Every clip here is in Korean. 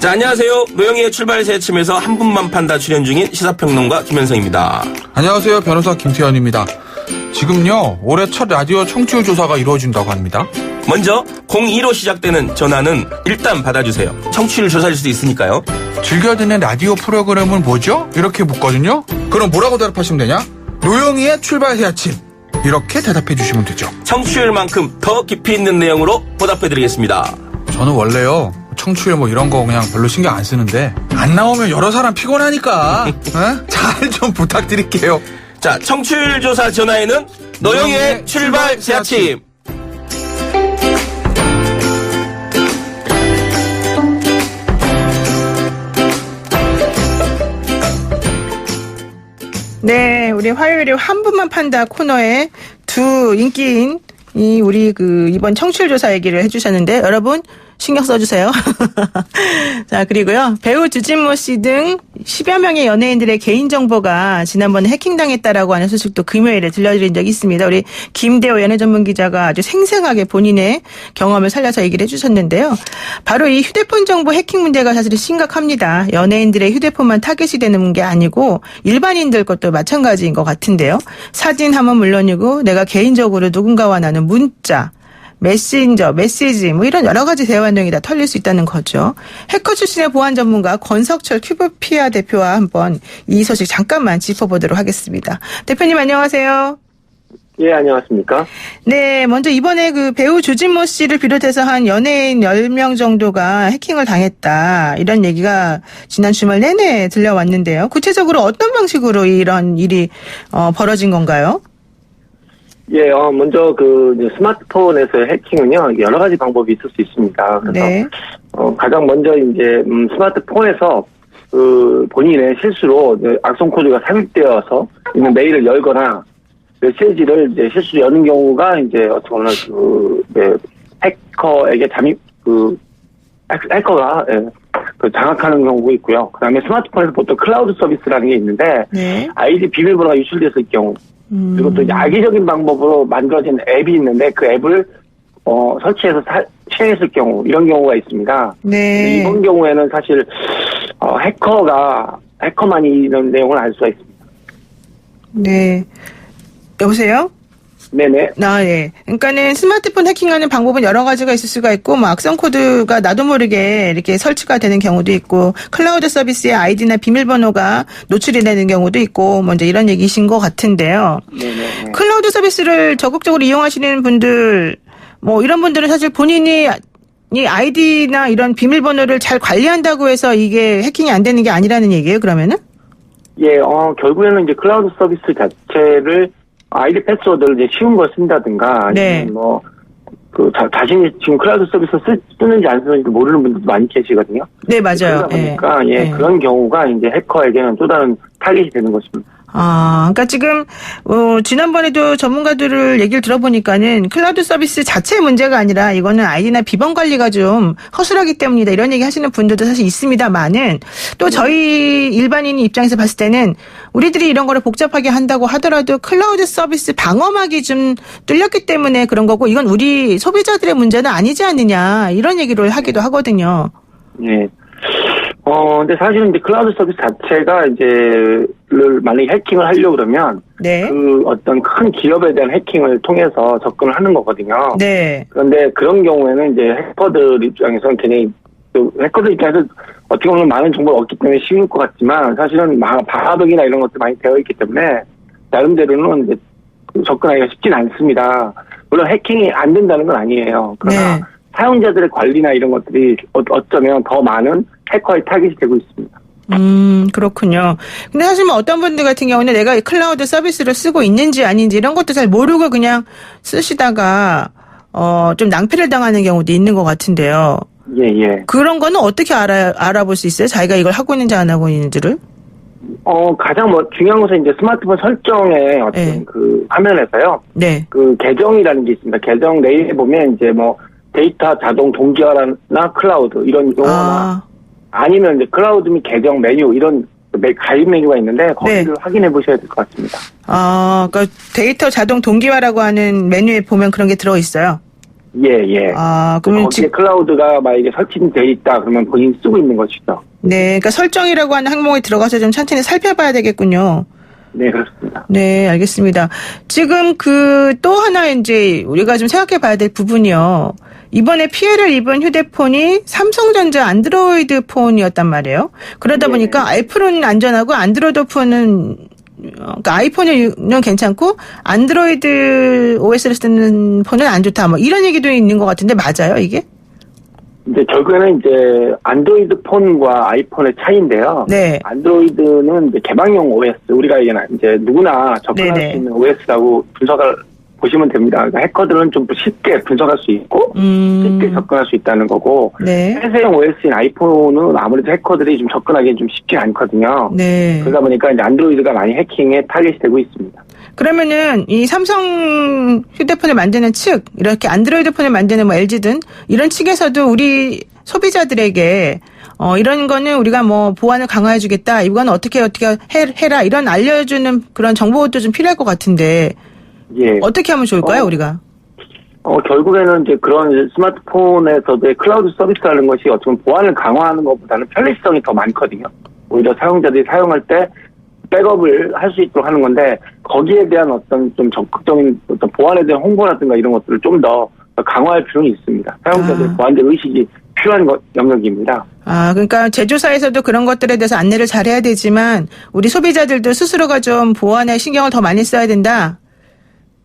자, 안녕하세요. 노영희의 출발 새 아침에서 한 분만 판다 출연 중인 시사평론가 김현성입니다. 안녕하세요. 변호사 김태현입니다. 지금요, 올해 첫 라디오 청취율 조사가 이루어진다고 합니다. 먼저 02로 시작되는 전화는 일단 받아주세요. 청취율 조사일 수도 있으니까요. 즐겨 듣는 라디오 프로그램은 뭐죠? 이렇게 묻거든요. 그럼 뭐라고 대답하시면 되냐? 노영희의 출발 새 아침. 이렇게 대답해 주시면 되죠. 청취율만큼 더 깊이 있는 내용으로 보답해드리겠습니다. 저는 원래요, 청취율 뭐 이런 거 그냥 별로 신경 안 쓰는데 안 나오면 여러 사람 피곤하니까 잘 좀 부탁드릴게요. 자, 청취율 조사 전화에는 노영희의 출발 새 아침. 네, 우리 화요일에 한 분만 판다 코너에 두 인기인 우리 이번 청취율 조사 얘기를 해주셨는데 여러분 신경 써주세요. 자, 그리고요. 배우 주진모 씨 등 10여 명의 연예인들의 개인정보가 지난번에 해킹당했다라고 하는 소식도 금요일에 들려드린 적이 있습니다. 우리 김대호 연예전문기자가 아주 생생하게 본인의 경험을 살려서 얘기를 해주셨는데요. 바로 이 휴대폰 정보 해킹 문제가 사실 심각합니다. 연예인들의 휴대폰만 타겟이 되는 게 아니고 일반인들 것도 마찬가지인 것 같은데요. 사진 하면 물론이고 내가 개인적으로 누군가와 나는 문자, 메신저, 메시지 뭐 이런 여러 가지 대화 내용이 다 털릴 수 있다는 거죠. 해커 출신의 보안 전문가 권석철 큐브피아 대표와 한번 이 소식 잠깐만 짚어보도록 하겠습니다. 대표님 안녕하세요. 예, 안녕하십니까. 네, 먼저 이번에 배우 주진모 씨를 비롯해서 한 연예인 10명 정도가 해킹을 당했다. 이런 얘기가 지난 주말 내내 들려왔는데요. 구체적으로 어떤 방식으로 이런 일이 벌어진 건가요? 예, 먼저 스마트폰에서의 해킹은요, 여러 가지 방법이 있을 수 있습니다. 그래서, 네. 가장 먼저 스마트폰에서 본인의 실수로 악성 코드가 삽입되어서 있는 메일을 열거나 메시지를 실수로 여는 경우가 어떻게 보면 해커에게 해커가 장악하는 경우가 있고요. 그 다음에 스마트폰에서 보통 클라우드 서비스라는 게 있는데, 네. 아이디 비밀번호가 유출됐을 경우, 그리고 또 악의적인 방법으로 만들어진 앱이 있는데 그 앱을 설치해서 실행했을 경우 이런 경우가 있습니다. 네. 이번 경우에는 사실 해커만이 이런 내용을 알 수가 있습니다. 네. 여보세요? 네네. 예. 그러니까는 스마트폰 해킹하는 방법은 여러 가지가 있을 수가 있고, 악성 코드가 나도 모르게 이렇게 설치가 되는 경우도 있고, 클라우드 서비스의 아이디나 비밀번호가 노출이 되는 경우도 있고, 먼저 이런 얘기신 것 같은데요. 네네. 클라우드 서비스를 적극적으로 이용하시는 분들, 이런 분들은 사실 본인이 이 아이디나 이런 비밀번호를 잘 관리한다고 해서 이게 해킹이 안 되는 게 아니라는 얘기예요, 그러면은? 예, 결국에는 클라우드 서비스 자체를 아이디 패스워드를 쉬운 걸 쓴다든가, 네. 아니면 자신이 지금 클라우드 서비스 쓰는지 안 쓰는지 모르는 분들도 많이 계시거든요. 네, 맞아요. 그러다 보니까, 그런 경우가 해커에게는 또 다른 타깃이 되는 것입니다. 그러니까 지금 지난번에도 전문가들을 얘기를 들어보니까는 클라우드 서비스 자체의 문제가 아니라 이거는 아이디나 비번 관리가 좀 허술하기 때문이다 이런 얘기 하시는 분들도 사실 있습니다만은 또 저희 일반인 입장에서 봤을 때는 우리들이 이런 거를 복잡하게 한다고 하더라도 클라우드 서비스 방어막이 좀 뚫렸기 때문에 그런 거고 이건 우리 소비자들의 문제는 아니지 않느냐 이런 얘기를 하기도 하거든요. 예. 근데 사실은 클라우드 서비스 자체가 만약에 해킹을 하려고 그러면, 네. 어떤 큰 기업에 대한 해킹을 통해서 접근을 하는 거거든요. 네. 그런데 그런 경우에는 해커들 입장에서는 해커들 입장에서 어떻게 보면 많은 정보를 얻기 때문에 쉬울 것 같지만, 사실은 방화벽이나 이런 것도 많이 되어 있기 때문에, 나름대로는 접근하기가 쉽진 않습니다. 물론 해킹이 안 된다는 건 아니에요. 그러나, 네. 사용자들의 관리나 이런 것들이 어쩌면 더 많은 해커의 타깃이 되고 있습니다. 그렇군요. 근데 사실 어떤 분들 같은 경우는 내가 이 클라우드 서비스를 쓰고 있는지 아닌지 이런 것도 잘 모르고 그냥 쓰시다가 좀 낭패를 당하는 경우도 있는 것 같은데요. 예. 그런 거는 어떻게 알아볼 수 있어요? 자기가 이걸 하고 있는지 안 하고 있는지를? 가장 중요한 것은 스마트폰 설정의 어떤 화면에서요. 네. 계정이라는 게 있습니다. 계정 내에 보면 데이터 자동 동기화나 클라우드 이런 용어나 아니면 클라우드 및 계정 메뉴 이런 가입 메뉴가 있는데 거기를 확인해 보셔야 될 것 같습니다. 그러니까 데이터 자동 동기화라고 하는 메뉴에 보면 그런 게 들어 있어요. 예. 그러면 거기에 클라우드가 만약에 설치되어 있다 그러면 본인이 쓰고 있는 것이죠. 네, 그러니까 설정이라고 하는 항목에 들어가서 좀 천천히 살펴봐야 되겠군요. 네, 그렇습니다. 네, 알겠습니다. 지금 또 하나 이제 우리가 좀 생각해 봐야 될 부분이요. 이번에 피해를 입은 휴대폰이 삼성전자 안드로이드 폰이었단 말이에요. 그러다 네. 보니까 아이폰은 안전하고 안드로이드 폰은 그러니까 아이폰은 괜찮고 안드로이드 OS를 쓰는 폰은 안 좋다. 뭐 이런 얘기도 있는 것 같은데 맞아요, 이게? 이제 결국에는 이제 안드로이드 폰과 아이폰의 차이인데요. 네. 안드로이드는 이제 개방형 OS, 우리가 이제 누구나 접근할 네네. 수 있는 OS라고 분석을 보시면 됩니다. 그러니까 해커들은 좀 쉽게 분석할 수 있고 쉽게 접근할 수 있다는 거고 네. 폐쇄형 OS인 아이폰은 아무래도 해커들이 좀 접근하기 좀 쉽지 않거든요. 네. 그러다 보니까 이제 안드로이드가 많이 해킹에 타겟이 되고 있습니다. 그러면은 이 삼성 휴대폰을 만드는 측, 이렇게 안드로이드 폰을 만드는 뭐 LG든 이런 측에서도 우리 소비자들에게 이런 거는 우리가 뭐 보안을 강화해 주겠다. 이건 어떻게 해라. 이런 알려주는 그런 정보도 좀 필요할 것 같은데 예. 어떻게 하면 좋을까요, 우리가? 결국에는 이제 그런 스마트폰에서도 클라우드 서비스라는 것이 어떻게 보면 보안을 강화하는 것보다는 편리성이 더 많거든요. 오히려 사용자들이 사용할 때 백업을 할 수 있도록 하는 건데 거기에 대한 어떤 좀 적극적인 어떤 보안에 대한 홍보라든가 이런 것들을 좀 더 강화할 필요는 있습니다. 사용자들의 보안적 의식이 필요한 영역입니다. 그러니까 제조사에서도 그런 것들에 대해서 안내를 잘해야 되지만 우리 소비자들도 스스로가 좀 보안에 신경을 더 많이 써야 된다.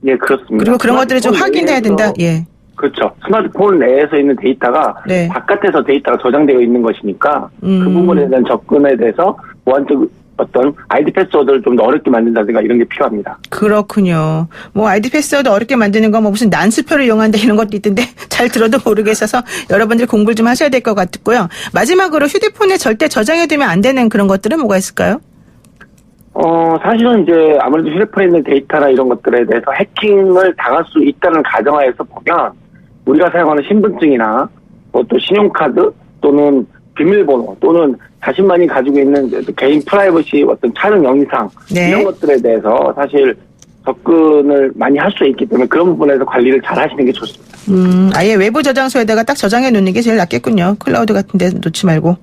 예, 그렇습니다. 그리고 그런 것들을 좀 확인해야 된다. 예. 그렇죠. 스마트폰 내에서 있는 데이터가 네. 바깥에서 데이터가 저장되어 있는 것이니까 그 부분에 대한 접근에 대해서 보안적 어떤 아이디 패스워드를 좀 더 어렵게 만든다든가 이런 게 필요합니다. 그렇군요. 뭐 아이디 패스워드 어렵게 만드는 거 뭐 무슨 난수표를 이용한다 이런 것도 있던데 잘 들어도 모르겠어서 여러분들 공부를 좀 하셔야 될 것 같고요. 마지막으로 휴대폰에 절대 저장해두면 안 되는 그런 것들은 뭐가 있을까요? 사실은 이제 아무래도 휴대폰에 있는 데이터나 이런 것들에 대해서 해킹을 당할 수 있다는 가정하에서 보면 우리가 사용하는 신분증이나 또 신용카드 또는 비밀번호 또는 자신만이 가지고 있는 개인 프라이버시 어떤 촬영 영상 네. 이런 것들에 대해서 사실 접근을 많이 할 수 있기 때문에 그런 부분에서 관리를 잘 하시는 게 좋습니다. 아예 외부 저장소에다가 딱 저장해 놓는 게 제일 낫겠군요. 클라우드 같은 데 놓지 말고.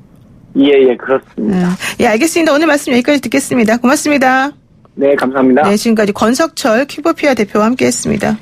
예, 그렇습니다. 예, 알겠습니다. 오늘 말씀 여기까지 듣겠습니다. 고맙습니다. 네, 감사합니다. 네, 지금까지 권석철 큐보피아 대표와 함께했습니다.